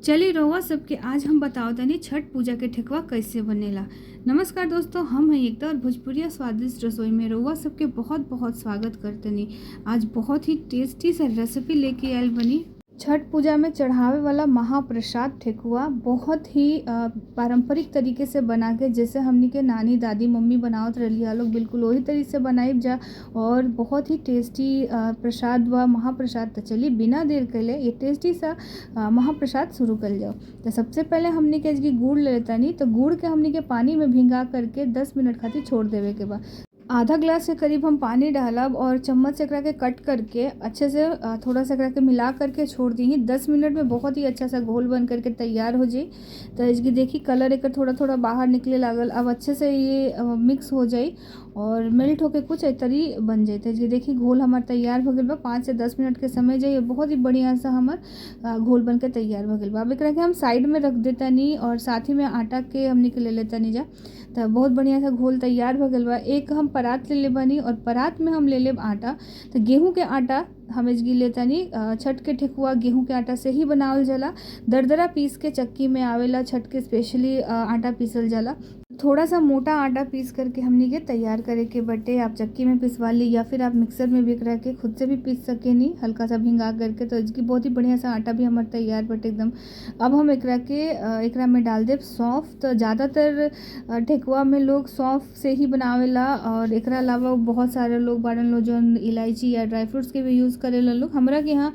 चली रउआ सबके आज हम बताओ तनी छठ पूजा के ठेकुआ कैसे बनेला। नमस्कार दोस्तों, हम हैं एकता और भोजपुरिया स्वादिष्ट रसोई में रउआ सबके बहुत बहुत स्वागत करतनी। आज बहुत ही टेस्टी सा रेसिपी लेके आयल बनी। छठ पूजा में चढ़ावे वाला महाप्रसाद ठेकुआ बहुत ही पारंपरिक तरीके से बना के, जैसे हमनी के नानी दादी मम्मी बनावत रही लोग, बिल्कुल वही तरीके से बनाई जा और बहुत ही टेस्टी प्रसाद व महाप्रसाद। तो चलिए बिना देर के लिए ये टेस्टी सा महाप्रसाद शुरू कर जाओ। तो सबसे पहले हमनी के गुड़ ले लेता नहीं, तो गुड़ के हमनी के पानी में भिंगा करके 10 मिनट खातिर छोड़ देवे के बाद आधा ग्लास के करीब हम पानी डालब और चम्मच से एकरा के कट करके अच्छे से थोड़ा सा एकरा के मिला करके छोड़ दी। 10 मिनट में बहुत ही अच्छा सा घोल बन करके तैयार हो जाए। तो इसकी देखिए कलर एक थोड़ा थोड़ा बाहर निकले लागल। अब अच्छे से ये मिक्स हो जाए और मेल्ट होके कुछ तरी बन जाए। तो इसकी देखिए घोल हमार तैयार हो गया बा। 5 से 10 मिनट के समय जाइए, बहुत ही बढ़िया सा हमार घोल बन के तैयार हो गया बा। अब एकरा के हम साइड में रख देता नहीं और साथ ही में आटा के हमने के ले लेता नहीं जा। तो बहुत बढ़िया सा घोल तैयार हो गया बा। एक हम परात ले बनी और परात में हम ले लेब आटा। तो गेहूं के आटा हम इसकी लेता नहीं। छठ के ठेकुआ गेहूं के आटा से ही बनावल जाला। दरदरा पीस के चक्की में आवेला, छठ के स्पेशली आटा पीसल जाला। थोड़ा सा मोटा आटा पीस करके हमने के तैयार करे के बटे। आप चक्की में पिसवा ली या फिर आप मिक्सर में भी करा के खुद से भी पीस सके नहीं, हल्का सा भिंगा करके। तो इसकी बहुत ही बढ़िया सा आटा भी हमारा तैयार बटे एकदम। अब हम एकरा में डाल देब सौंफ। तो ज़्यादातर ठेकुआ में लोग सौंफ से ही बनावेला और एकरा अलावा बहुत सारे लोग बारन लोग जो इलायची या ड्राई फ्रूट्स के भी यूज़ करेला लोग। हमरा के यहाँ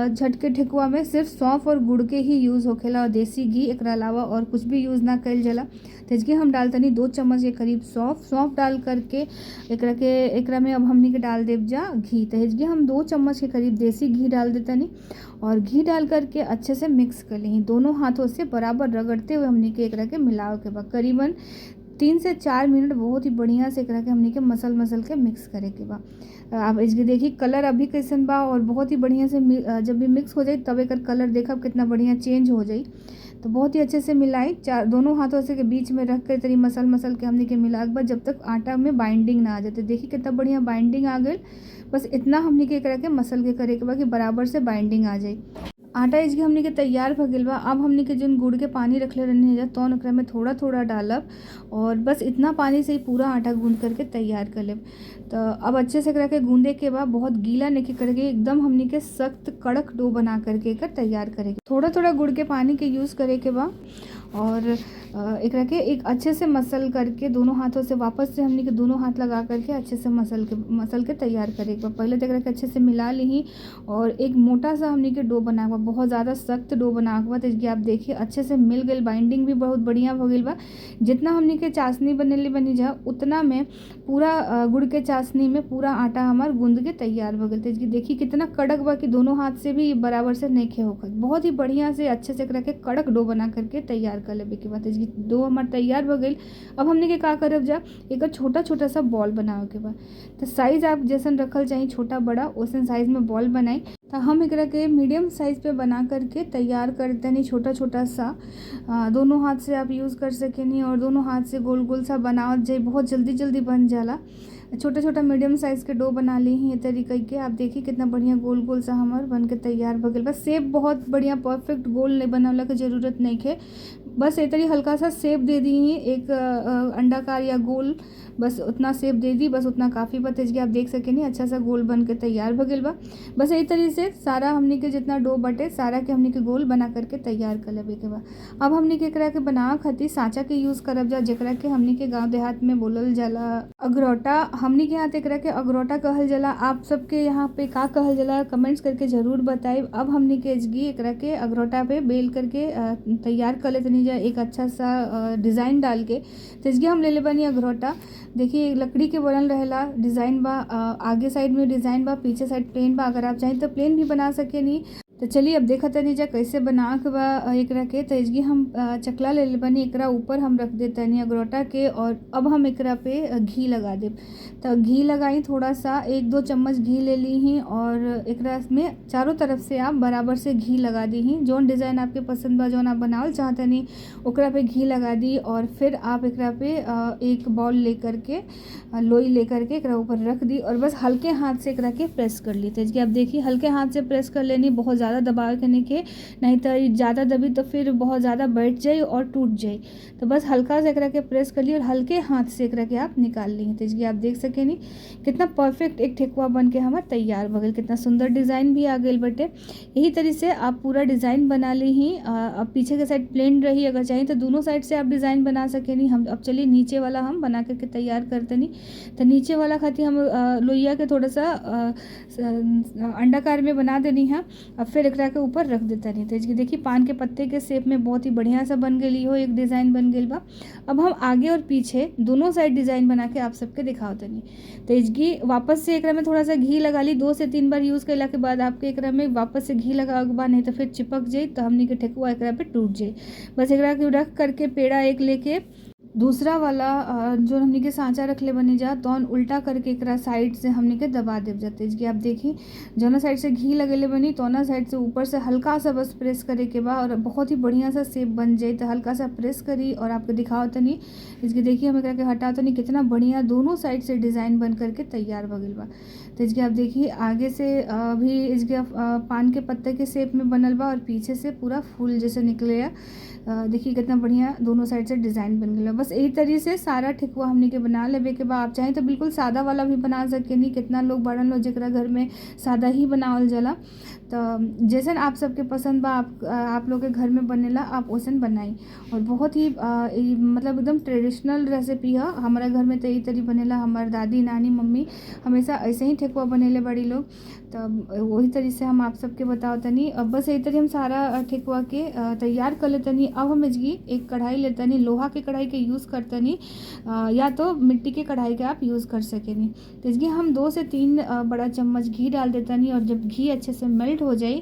छठ के ठेकुआ में सिर्फ सौंफ और गुड़ के ही यूज़ होखेला और देसी घी, एकरा अलावा और कुछ भी यूज़ ना कइल जाला। तो इसके हम डालते नहीं 2 चम्मच के करीब सौंफ डाल करके एकरा में अब हमनी के डाल देव जा घी। तो इसके हम 2 चम्मच के करीब देसी घी डाल देता नहीं और घी डाल करके अच्छे से मिक्स कर ली। दोनों हाथों से बराबर रगड़ते हुए हमनी के एकरा के मिलाव के बाद करीबन 3 से 4 मिनट बहुत ही बढ़िया से एकरा के हमनी के मसल के मिक्स करे के बा। आप इसके देखिए कलर अभी कैसन बा और बहुत ही बढ़िया से जब भी मिक्स हो जाए तब एक कलर देखब कितना बढ़िया चेंज हो जाए। तो बहुत ही अच्छे से मिलाई, दोनों हाथों से के बीच में रख कर तरी मसल के हमने के मिला के बाद जब तक आटा में बाइंडिंग ना आ जाए। देखिए कितना बढ़िया बाइंडिंग आ गई। बस इतना हमने के एकरा के मसल के करे के बाद कि बराबर से बाइंडिंग आ जाए। आटा इसके हमने के तैयार हो गइल बा। अब हमने के जो गुड़ के पानी रखले रहने जा तो एकरा में थोड़ा थोड़ा डालब और बस इतना पानी से ही पूरा आटा गूंद करके तैयार कर लेब। तो अब अच्छे से एकरा के गूंदे के बाद बहुत गीला नहीं करके एकदम हमने के सख्त कड़क डो बना करके एकर तैयार करेंगे। थोड़ा थोड़ा गुड़ के पानी के यूज़ करे के बा और एकरा के एक अच्छे से मसल करके दोनों हाथों से वापस से हमने के दोनों हाथ लगा करके अच्छे से मसल के तैयार करे के बा। पहले तो एकरा के अच्छे से मिला ली और एक मोटा सा हमने के डो बना हुआ, बहुत ज़्यादा सख्त डो बना हुआ। तो इसकी आप देखिए अच्छे से मिल गई, बाइंडिंग भी बहुत बढ़िया हो गई बा। जितना हमने के चाशनी बनेली बनी जा उतना में पूरा गुड़ के चाशनी में पूरा आटा हमार गूंद के तैयार हो गई। तो इसकी देखिए कितना कड़क बा कि दोनों हाथ से भी बराबर से नहीं खे होकर बहुत ही बढ़िया से अच्छे से एकरा के कड़क डो बना करके तैयार कर लेवे के बाद इसकी डो हमार तैयार हो गई। अब हमने के का करब जा एक छोटा छोटा सा बॉल बनावे के बाद। तो साइज़ आप जैसन रखल चाहिए छोटा बड़ा वैसन साइज़ में बॉल बनाई। तो हम एकरा के मीडियम साइज़ पे बना करके तैयार करते नहीं छोटा छोटा सा। दोनों हाथ से आप यूज़ कर सकेनी और दोनों हाथ से गोल गोल सा बनावत जाए, बहुत जल्दी बन जाला। छोटा छोटा मीडियम साइज़ के डो बना ली ही ये तरीके के। आप देखिए कितना बढ़िया गोल गोल सा हमार बन के तैयार हो गया। बस शेप बहुत बढ़िया परफेक्ट गोल नहीं बनावला के ज़रूरत नहीं है, बस ये तरी हल्का सा शेप दे दी ही एक अंडाकार या गोल, बस उतना शेप दे दी, बस उतना काफ़ी बा। तेज आप देख सके नहीं अच्छा सा गोल बन के तैयार हो गया बा। बस यही तरीके से सारा हमने के जितना डो बटे सारा के हमने के गोल बना करके तैयार कर लेवे के बा। अब हमने के एकरा के बनावे खातिर साँचा के यूज़ करब जा, जेकरा के हमने के गाँव देहात में बोलल जाला अगरौटा। हमने के यहाँ एकरा के अगरौटा कहल जाला। आप सबके यहाँ पे का कहल जाला कमेंट्स करके ज़रूर बताइए। अब हमने के एकरा के अगरौटा पे बेल करके तैयार कर लेते नहीं जा एक अच्छा सा डिज़ाइन डाल के। तो इसके हम ले ले बनी अगरौटा। देखिए लकड़ी के बनल रहेला, डिज़ाइन बा, आगे साइड में डिज़ाइन बा, पीछे साइड प्लेन बा। अगर आप चाहें तो प्लेन भी बना सके नहीं। तो चलिए अब देखा तनी जा कैसे बना के बा एकरा के। तो इसकी हम चकला ले ले बनी, एकरा ऊपर हम रख देते नहीं अगरौटा के और अब हम एकरा पे घी लगा दे। तो घी लगाई थोड़ा सा 1-2 चम्मच घी ले ली ही और एकरा में चारों तरफ से आप बराबर से घी लगा दी ही। जौन डिज़ाइन आपके पसंद बा जौन आप बनावल चाहते नहीं ओकरा पे घी लगा दी और फिर आप एकरा पे एक बॉल लेकर के लोई लेकर के एकरा ऊपर रख दी और बस हल्के हाथ से एकरा के प्रेस कर ली। तो इसकी आप देखिए हल्के हाथ से प्रेस कर लेनी, बहुत ज़्यादा दबा के नहीं के, नहीं तो ज़्यादा दबी तो फिर बहुत ज़्यादा बैठ जाए और टूट जाए। तो बस हल्का से एकरा के प्रेस कर लिए और हल्के हाथ से एकरा के आप निकाल ली। तो इसकी आप देख सके नहीं कितना परफेक्ट एक ठेकुआ बन के हमार तैयार हो गई, कितना सुंदर डिज़ाइन भी आ गई बटे। यही तरीके से आप पूरा डिज़ाइन बना ली ही। अब पीछे के साइड प्लेन रही, अगर चाहिए तो दोनों साइड से आप डिज़ाइन बना सके नहीं। हम अब चलिए नीचे वाला हम बना करके तैयार करते नहीं। तो नीचे वाला खातिर हम लोइया के थोड़ा सा अंडाकार में बना देनी है। अब फिर एकरा के ऊपर रख देता नहीं। तो इसकी देखिए पान के पत्ते के शेप में बहुत ही बढ़िया सा बन गई हो, एक डिज़ाइन बन गई बा। अब हम आगे और पीछे दोनों साइड डिज़ाइन बना के आप सबके दिखाओ तनी। तो इसकी वापस से एकरा में थोड़ा सा घी लगा ली, 2 से 3 बार यूज़ करला के बाद आपके एकरा में वापस से घी लगा के बाद, नहीं तो फिर चिपक जाए तो हमने के ठेकुआ एकरा पे टूट जाए। बस एकरा के रख करके पेड़ा एक लेके दूसरा वाला जो हमने के सांचा रख ले बने जा तो उल्टा करके एकरा साइड से हमने के दबा देव जाते। इसकी आप देखिए जौना साइड से घी लगेले बनी तो ना साइड से ऊपर से हल्का सा बस प्रेस करे के बाद और बहुत ही बढ़िया सा शेप बन जाए। तो हल्का सा प्रेस करी और आपको दिखाओ तो नहीं। इसकी देखिए हम एकरा के हटाओ तो नहीं, कितना बढ़िया दोनों साइड से डिज़ाइन बन करके तैयार हो गई बा। तो इसके आप देखिए आगे से भी इसके पान के पत्ते के शेप में बनल बा और पीछे से पूरा फूल जैसे निकले। देखिए कितना बढ़िया दोनों साइड से डिज़ाइन बन गया। बस यही तरीके से सारा ठेकुआ हमने के बना लेवे के बाद आप चाहें तो बिल्कुल सादा वाला भी बना सके नहीं। कितना लोग बड़न लोग जरा घर में सादा ही बनावल जाला। तो जैसन आप सबके पसंद बा आप लोग के घर में बनेला आप वैसन बनाई। और बहुत ही मतलब एकदम ट्रेडिशनल रेसिपी है। हमारा घर में तो यही तरी बनेला, हमारे दादी नानी मम्मी हमेशा ऐसे ही ठेकुआ बनेले बड़ी लोग। तो वही तरीके से हम आप सबके बताओ तनी। अब बस यही तरी हम सारा ठेकुआ के तैयार कर लेतनी। अब हम इसकी एक कढ़ाई लेतनी, लोहा के कढ़ाई के यूज़ करतनी या तो मिट्टी के कढ़ाई के आप यूज़ कर सकेनी। तो इसकी हम 2 से 3 बड़ा चम्मच घी डाल देतनी और जब घी अच्छे से मेल्ट हो जाए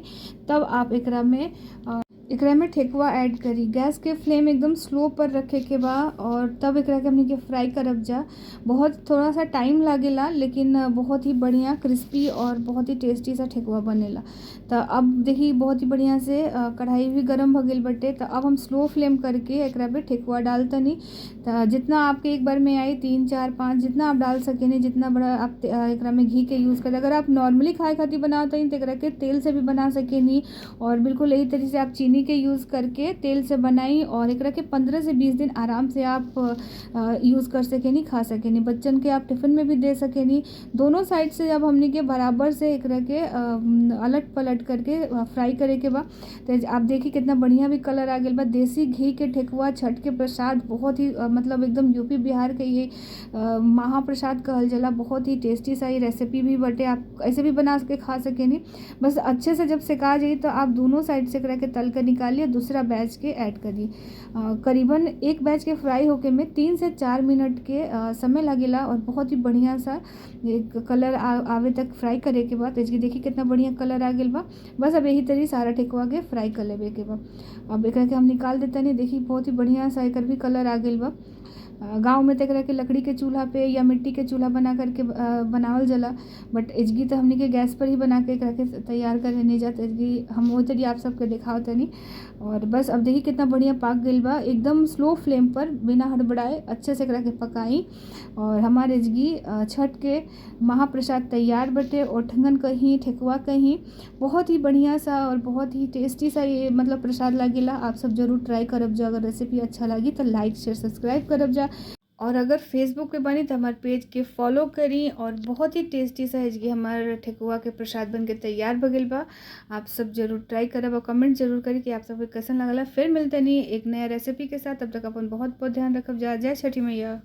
तब आप एकरा में ठेकुआ ऐड करी। गैस के फ्लेम एकदम स्लो पर रखे के बा और तब एकरा के हमने के फ्राई करब जा। बहुत थोड़ा सा टाइम लागेला लेकिन बहुत ही बढ़िया क्रिस्पी और बहुत ही टेस्टी सा ठेकुआ बनेला। तो अब देखिए बहुत ही बढ़िया से कढ़ाई भी गर्म हो गई बटे। तो अब हम स्लो फ्लेम करके एकरा पे ठेकुआ डालतनी। तो जितना आपके एक बार में आई 3 4 5 जितना आप डाल सकेनी, जितना बड़ा आप एकरा में घी के यूज़ करें। अगर आप नॉर्मली खाए खातिर बनाते तो एकरा के तेल से भी बना सकेनी और बिल्कुल यही तरीके से आप चीनी के यूज़ करके तेल से बनाई और एकरा के 15 से 20 दिन आराम से आप यूज़ कर सकेनी, खा सकेनी। बच्चन के आप टिफ़िन में भी दे सकेनी। दोनों साइड से जब हमने के बराबर से एकरा के अलट पलट करके फ्राई करे के बाद तो आप देखिए कितना बढ़िया भी कलर आ गया बा। देसी घी के ठेकुआ छठ के प्रसाद बहुत ही मतलब एकदम यूपी बिहार के ये महाप्रसाद कहल जाला। बहुत ही टेस्टी सा ये रेसिपी भी बटे, आप ऐसे भी बना के खा सकेनी। बस अच्छे से जब सिका जाए तो आप दोनों साइड से एकरा के तल कर निकालिए, दूसरा बैच के ऐड करिए। करीबन एक बैच के फ्राई होके में 3 से 4 मिनट के समय लगेला और बहुत ही बढ़िया सा एक कलर आवे तक फ्राई करे के बाद इसकी देखिए कितना बढ़िया कलर आ गया बा। बस अब यही तरी सारा ठेकुआ के फ्राई कर लेवे के बा। अब एकरा के हम निकाल देते नहीं। देखिए बहुत ही बढ़िया सा एकर भी कलर आ गया बा। गाँव में तो एकरा के लकड़ी के चूल्हा पे या मिट्टी के चूल्हा बना करके बनावल जाला, बट एजगी तो हमने के गैस पर ही बना के एकरा के तैयार कर नहीं जाता। एजगी हम वो तरी आप सबके दिखाओ तनी। और बस अब देखिए कितना बढ़िया पाक गई बा। एकदम स्लो फ्लेम पर बिना हड़बड़ाए अच्छे से एकरा के पकाई और हमारे एजगी छठ के महाप्रसाद तैयार बटे। ओठंगन कहीं ठेकुआ कहीं बहुत ही बढ़िया सा और बहुत ही टेस्टी सा ये मतलब प्रसाद लागेला। आप सब जरूर ट्राई करब जा। अगर रेसिपी अच्छा लगी तो लाइक शेयर सब्सक्राइब करब जा और अगर फेसबुक पे बनी तो हमारे पेज के फॉलो करी। और बहुत ही टेस्टी सा है हमारे ठेकुआ के प्रसाद बन के तैयार बगल बा। आप सब जरूर ट्राई करब और कमेंट जरूर करी कि आप सबके कैसन लगला। फिर मिलते नहीं एक नया रेसिपी के साथ, तब तक अपन बहुत बहुत ध्यान रखब जा। जय छठी मैया।